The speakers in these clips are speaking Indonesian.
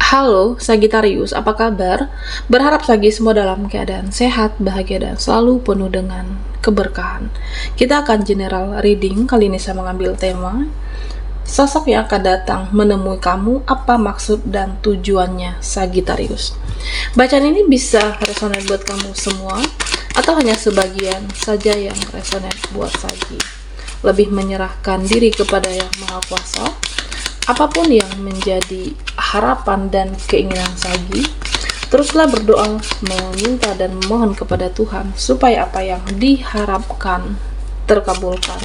Halo Sagittarius, apa kabar? Berharap Sagi semua dalam keadaan sehat, bahagia, dan selalu penuh dengan keberkahan. Kita akan general reading, kali ini saya mengambil tema sosok yang akan datang menemui kamu, apa maksud dan tujuannya Sagittarius. Bacaan ini bisa resonate buat kamu semua, atau hanya sebagian saja yang resonate buat Sagi. Lebih menyerahkan diri kepada Yang Maha Kuasa. Apapun yang menjadi harapan dan keinginan Sagi, teruslah berdoa, meminta dan memohon kepada Tuhan supaya apa yang diharapkan terkabulkan.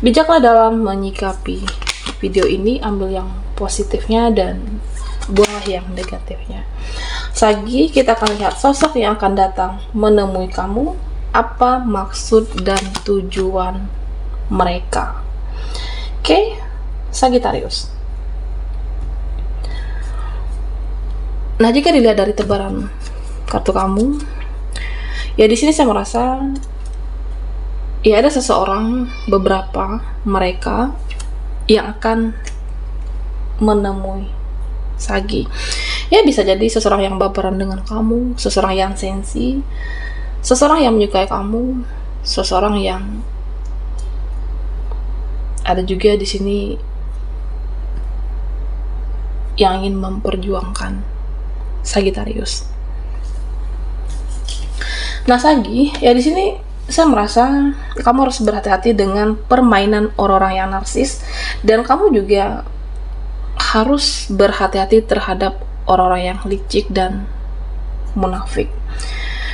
Bijaklah dalam menyikapi video ini, ambil yang positifnya dan buanglah yang negatifnya. Sagi, kita akan lihat sosok yang akan datang menemui kamu, apa maksud dan tujuan mereka. Oke, Sagittarius. Nah, jika dilihat dari tebaran kartu kamu, ya di sini saya merasa ya ada seseorang, beberapa mereka yang akan menemui Sagi. Ya bisa jadi seseorang yang baperan dengan kamu, seseorang yang sensi, seseorang yang menyukai kamu, seseorang yang ada juga di sini yang ingin memperjuangkan Sagittarius. Nah, Sagi, ya di sini saya merasa kamu harus berhati-hati dengan permainan orang-orang yang narsis, dan kamu juga harus berhati-hati terhadap orang-orang yang licik dan munafik.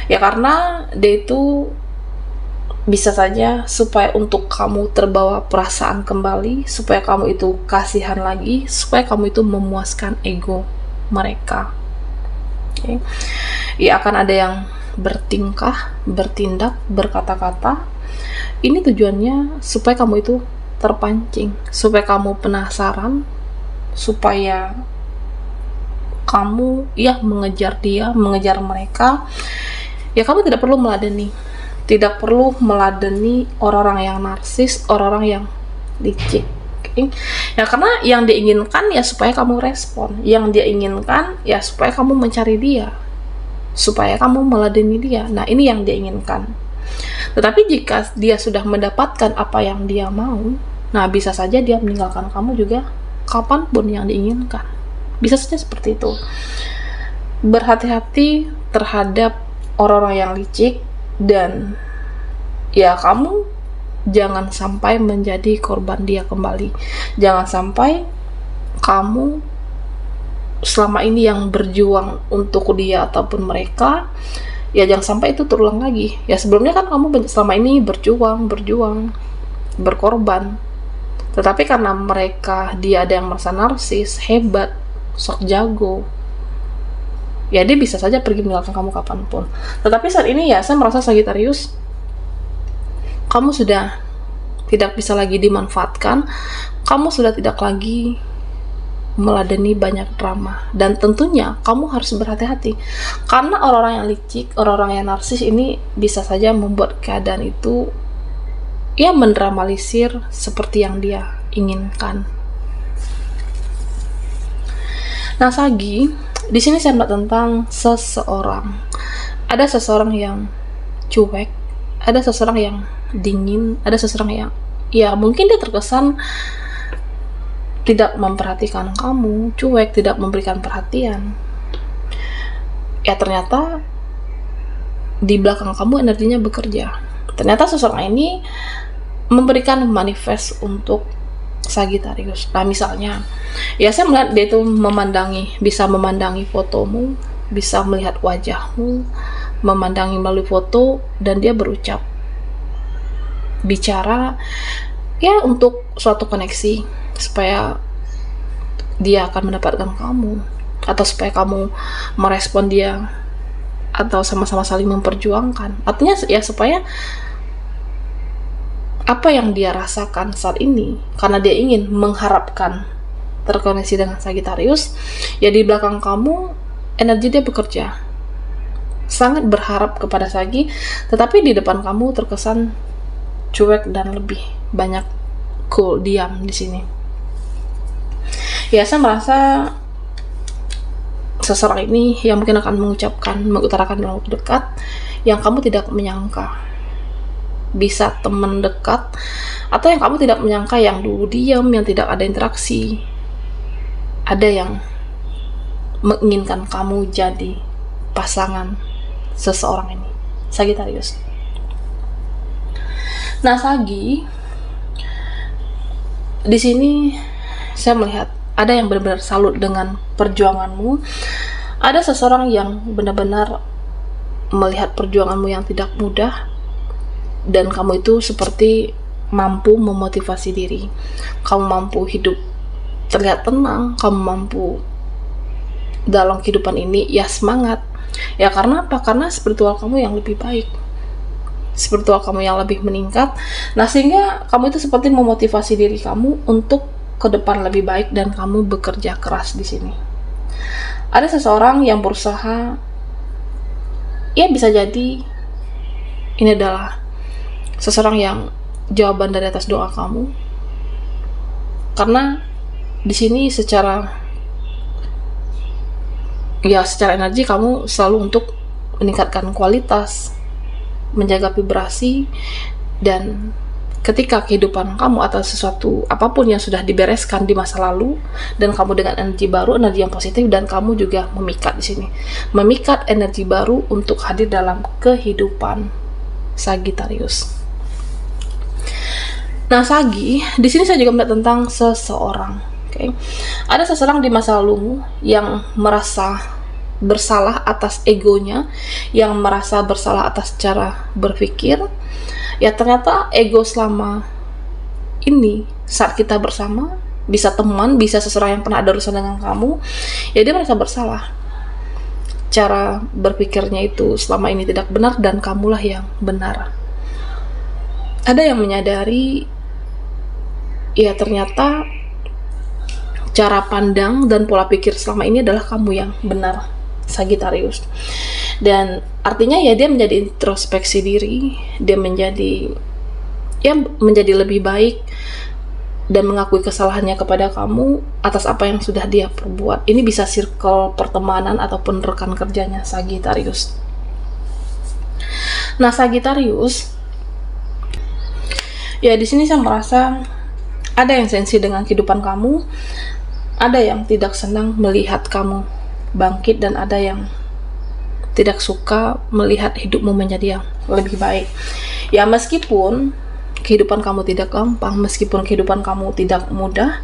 Ya karena dia itu bisa saja supaya untuk kamu terbawa perasaan kembali, supaya kamu itu kasihan lagi, supaya kamu itu memuaskan ego mereka. Okay. Ya akan ada yang bertingkah, bertindak, berkata-kata. Ini tujuannya supaya kamu itu terpancing, supaya kamu penasaran, supaya kamu ya mengejar dia, mengejar mereka. Ya kamu tidak perlu meladeni orang-orang yang narsis, orang-orang yang licik. Ya karena yang dia inginkan ya supaya kamu respon, yang dia inginkan ya supaya kamu mencari dia, supaya kamu meladeni dia. Nah ini yang dia inginkan. Tetapi jika dia sudah mendapatkan apa yang dia mau, nah bisa saja dia meninggalkan kamu juga kapanpun yang diinginkan. Bisa saja seperti itu. Berhati-hati terhadap orang-orang yang licik, dan ya kamu jangan sampai menjadi korban dia kembali. Jangan sampai kamu selama ini yang berjuang untuk dia ataupun mereka, ya jangan sampai itu terulang lagi. Ya sebelumnya kan kamu selama ini berjuang, berkorban. Tetapi karena dia ada yang merasa narsis, hebat, sok jago, ya dia bisa saja pergi meninggalkan kamu kapanpun. Tetapi saat ini ya saya merasa Sagittarius, kamu sudah tidak bisa lagi dimanfaatkan, kamu sudah tidak lagi meladeni banyak drama, dan tentunya kamu harus berhati-hati karena orang-orang yang licik, orang-orang yang narsis ini bisa saja membuat keadaan itu ya mendramalisir seperti yang dia inginkan. Nah, Sagi, di sini saya melihat tentang seseorang. Ada seseorang yang cuek, ada seseorang yang dingin, ada seseorang yang ya mungkin dia terkesan tidak memperhatikan kamu, cuek, tidak memberikan perhatian. Ya ternyata di belakang kamu energinya bekerja. Ternyata seseorang ini memberikan manifest untuk Sagittarius. Nah misalnya, ya saya melihat dia itu bisa memandangi fotomu, bisa melihat wajahmu, memandangi melalui foto, dan dia berucap, bicara ya untuk suatu koneksi supaya dia akan mendapatkan kamu, atau supaya kamu merespon dia, atau sama-sama saling memperjuangkan. Artinya ya supaya apa yang dia rasakan saat ini, karena dia ingin mengharapkan terkoneksi dengan Sagittarius, ya di belakang kamu energi dia bekerja, sangat berharap kepada Sagi, tetapi di depan kamu terkesan cuek dan lebih banyak cool, diam di sini. Ya saya merasa seseorang ini yang mungkin akan mengutarakan dalam waktu dekat yang kamu tidak menyangka. Bisa teman dekat, atau yang kamu tidak menyangka, yang dulu diam, yang tidak ada interaksi. Ada yang menginginkan kamu jadi pasangan seseorang ini, Sagittarius. Nah, Sagi, di sini saya melihat ada yang benar-benar salut dengan perjuanganmu. Ada seseorang yang benar-benar melihat perjuanganmu yang tidak mudah, dan kamu itu seperti mampu memotivasi diri. Kamu mampu hidup terlihat tenang, kamu mampu dalam kehidupan ini ya semangat. Ya karena apa? Karena spiritual kamu yang lebih baik, spiritual kamu yang lebih meningkat. Nah, sehingga kamu itu seperti memotivasi diri kamu untuk ke depan lebih baik, dan kamu bekerja keras di sini. Ada seseorang yang berusaha, ya bisa jadi ini adalah seseorang yang jawaban dari atas doa kamu. Karena di sini secara energi kamu selalu untuk meningkatkan kualitas, menjaga vibrasi, dan ketika kehidupan kamu atau sesuatu apapun yang sudah dibereskan di masa lalu dan kamu dengan energi baru, energi yang positif, dan kamu juga memikat di sini, memikat energi baru untuk hadir dalam kehidupan Sagittarius. Nah, Sagi, di sini saya juga melihat tentang seseorang. Okay. Ada seseorang di masa lalu yang merasa bersalah atas egonya, yang merasa bersalah atas cara berpikir. Ya ternyata ego selama ini saat kita bersama, bisa teman, bisa seseorang yang pernah ada urusan dengan kamu, ya dia merasa bersalah. Cara berpikirnya itu selama ini tidak benar, dan kamulah yang benar. Ada yang menyadari, ya ternyata cara pandang dan pola pikir selama ini adalah kamu yang benar, Sagittarius. Dan artinya ya dia menjadi introspeksi diri, dia menjadi lebih baik dan mengakui kesalahannya kepada kamu atas apa yang sudah dia perbuat. Ini bisa circle pertemanan ataupun rekan kerjanya Sagittarius. Nah, Sagittarius, ya di sini saya merasa ada yang sensi dengan kehidupan kamu, ada yang tidak senang melihat kamu bangkit, dan ada yang tidak suka melihat hidupmu menjadi yang lebih baik. Ya meskipun kehidupan kamu tidak gampang, meskipun kehidupan kamu tidak mudah,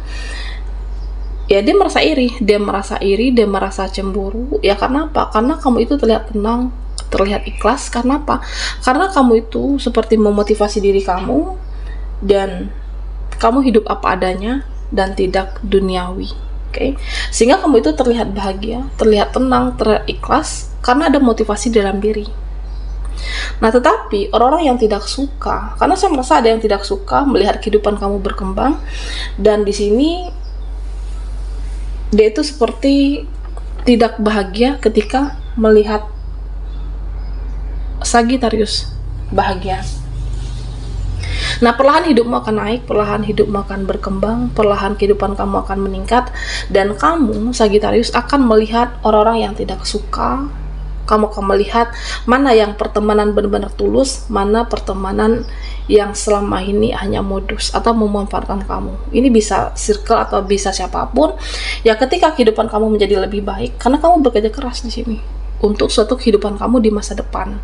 ya dia merasa iri, dia merasa cemburu. Ya karena apa? Karena kamu itu terlihat tenang, terlihat ikhlas. Karena apa? Karena kamu itu seperti memotivasi diri kamu, dan kamu hidup apa adanya dan tidak duniawi. Okay? Sehingga kamu itu terlihat bahagia, terlihat tenang, terlihat ikhlas, karena ada motivasi dalam diri. Nah, tetapi orang-orang yang tidak suka, karena saya merasa ada yang tidak suka melihat kehidupan kamu berkembang, dan di sini dia itu seperti tidak bahagia ketika melihat Sagittarius bahagia. Nah, perlahan hidupmu akan naik, perlahan hidupmu akan berkembang, perlahan kehidupan kamu akan meningkat, dan kamu, Sagittarius, akan melihat orang-orang yang tidak suka. Kamu akan melihat mana yang pertemanan benar-benar tulus, mana pertemanan yang selama ini hanya modus atau memanfaatkan kamu. Ini bisa circle atau bisa siapapun. Ya, ketika kehidupan kamu menjadi lebih baik, karena kamu bekerja keras di sini untuk suatu kehidupan kamu di masa depan,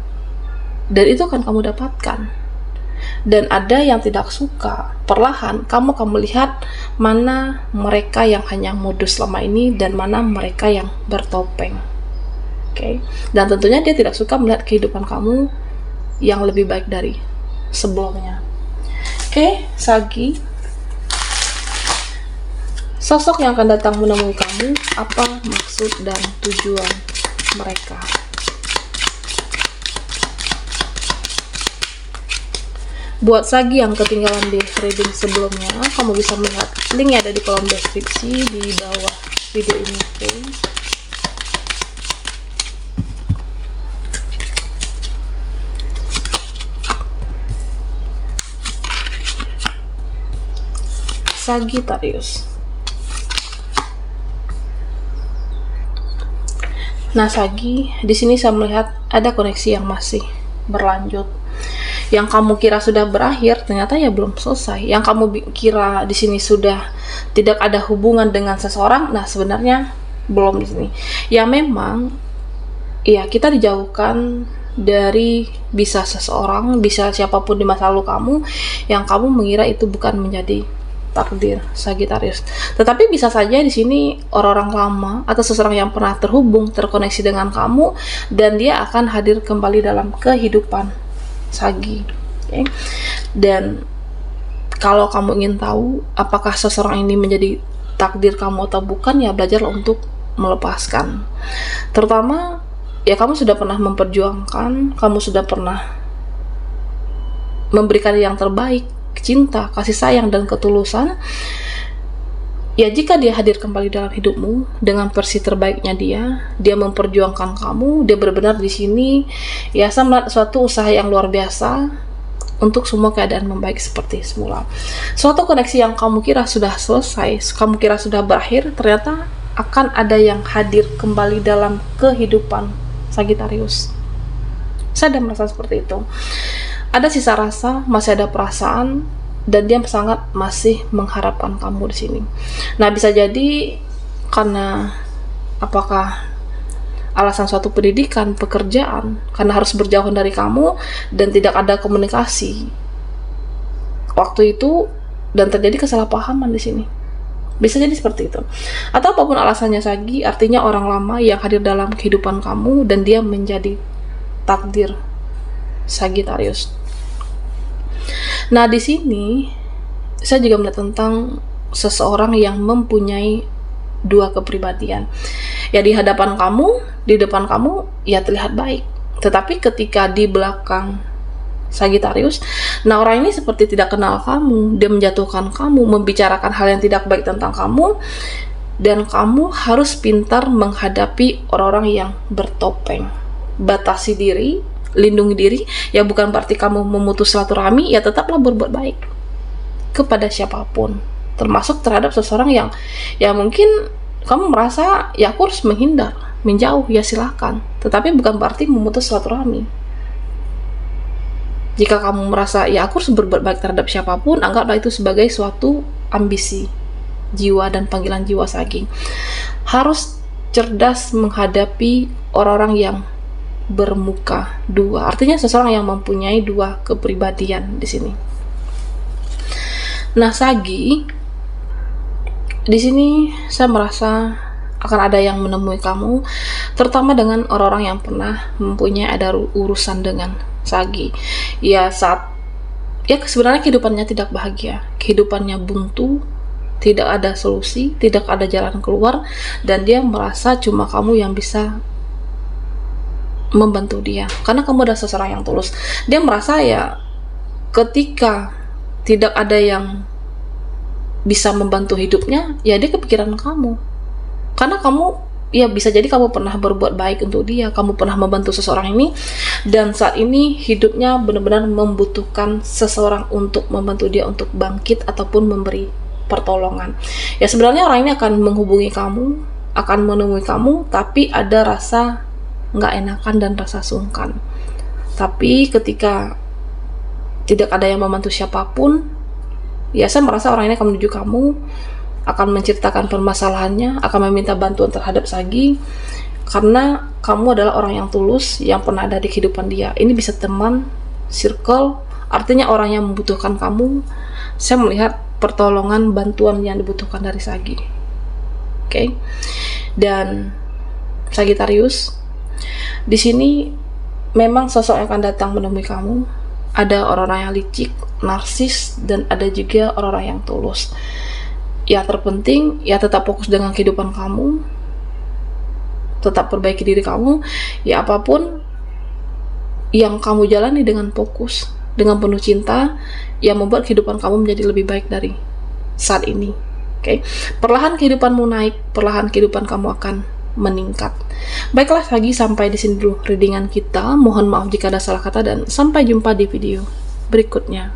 dan itu akan kamu dapatkan. Dan ada yang tidak suka, perlahan kamu akan melihat mana mereka yang hanya modus selama ini dan mana mereka yang bertopeng. Okay? Dan tentunya dia tidak suka melihat kehidupan kamu yang lebih baik dari sebelumnya. Oke, Sagi, sosok yang akan datang menemui kamu, apa maksud dan tujuan mereka? Buat Sagi yang ketinggalan di reading sebelumnya, kamu bisa melihat linknya ada di kolom deskripsi di bawah video ini. Okay? Sagittarius. Nah, Sagi, di sini saya melihat ada koneksi yang masih berlanjut. Yang kamu kira sudah berakhir, ternyata ya belum selesai. Yang kamu kira di sini sudah tidak ada hubungan dengan seseorang, nah sebenarnya belum di sini. Ya memang, ya kita dijauhkan dari bisa seseorang, bisa siapapun di masa lalu kamu, yang kamu mengira itu bukan menjadi takdir Sagittarius. Tetapi bisa saja di sini orang-orang lama atau seseorang yang pernah terhubung, terkoneksi dengan kamu, dan dia akan hadir kembali dalam kehidupan Sagi. Okay? Dan kalau kamu ingin tahu apakah seseorang ini menjadi takdir kamu atau bukan, ya belajarlah untuk melepaskan. Terutama ya kamu sudah pernah memperjuangkan, kamu sudah pernah memberikan yang terbaik, cinta, kasih sayang, dan ketulusan. Ya jika dia hadir kembali dalam hidupmu dengan versi terbaiknya dia memperjuangkan kamu, dia benar-benar di sini, ya saya melihat suatu usaha yang luar biasa untuk semua keadaan membaik seperti semula. Suatu koneksi yang kamu kira sudah selesai, kamu kira sudah berakhir, ternyata akan ada yang hadir kembali dalam kehidupan Sagittarius. Saya sudah merasa seperti itu. Ada sisa rasa, masih ada perasaan, dan dia sangat masih mengharapkan kamu di sini. Nah, bisa jadi karena apakah alasan suatu pendidikan, pekerjaan, karena harus berjauhan dari kamu dan tidak ada komunikasi waktu itu, dan terjadi kesalahpahaman di sini. Bisa jadi seperti itu. Atau apapun alasannya Sagi, artinya orang lama yang hadir dalam kehidupan kamu dan dia menjadi takdir Sagittarius. Nah, di sini saya juga melihat tentang seseorang yang mempunyai dua kepribadian. Ya di hadapan kamu, di depan kamu ya terlihat baik. Tetapi ketika di belakang Sagittarius, nah orang ini seperti tidak kenal kamu, dia menjatuhkan kamu, membicarakan hal yang tidak baik tentang kamu, dan kamu harus pintar menghadapi orang-orang yang bertopeng. Batasi diri, lindungi diri, ya bukan berarti kamu memutus silaturahmi, ya tetaplah berbuat baik kepada siapapun, termasuk terhadap seseorang yang ya mungkin kamu merasa ya aku harus menghindar, menjauh, ya silahkan, tetapi bukan berarti memutus silaturahmi. Jika kamu merasa ya aku harus berbuat baik terhadap siapapun, anggaplah itu sebagai suatu ambisi jiwa dan panggilan jiwa Sagi. Harus cerdas menghadapi orang-orang yang bermuka dua, artinya seseorang yang mempunyai dua kepribadian di sini. Nah, Sagi, di sini saya merasa akan ada yang menemui kamu, terutama dengan orang-orang yang pernah mempunyai ada urusan dengan Sagi. Ya sebenarnya kehidupannya tidak bahagia, kehidupannya buntu, tidak ada solusi, tidak ada jalan keluar, dan dia merasa cuma kamu yang bisa membantu dia, karena kamu adalah seseorang yang tulus. Dia merasa ya ketika tidak ada yang bisa membantu hidupnya, ya dia kepikiran kamu, karena kamu ya bisa jadi kamu pernah berbuat baik untuk dia, kamu pernah membantu seseorang ini, dan saat ini hidupnya benar-benar membutuhkan seseorang untuk membantu dia untuk bangkit ataupun memberi pertolongan. Ya sebenarnya orang ini akan menghubungi kamu, akan menemui kamu, tapi ada rasa nggak enakan dan rasa sungkan. Tapi ketika tidak ada yang membantu siapapun, ya saya merasa orang ini akan menuju kamu, akan menceritakan permasalahannya, akan meminta bantuan terhadap Sagi, karena kamu adalah orang yang tulus, yang pernah ada di kehidupan dia. Ini bisa teman, circle, artinya orang yang membutuhkan kamu. Saya melihat pertolongan, bantuan yang dibutuhkan dari Sagi. Oke. Dan Sagittarius, di sini memang sosok yang akan datang menemui kamu. Ada orang-orang yang licik, narsis, dan ada juga orang-orang yang tulus. Ya terpenting, ya tetap fokus dengan kehidupan kamu, tetap perbaiki diri kamu. Ya apapun yang kamu jalani dengan fokus, dengan penuh cinta, yang membuat kehidupan kamu menjadi lebih baik dari saat ini. Oke. Perlahan kehidupanmu naik, perlahan kehidupan kamu akan meningkat. Baiklah Sagi, sampai di sini dulu readingan kita. Mohon maaf jika ada salah kata, dan sampai jumpa di video berikutnya.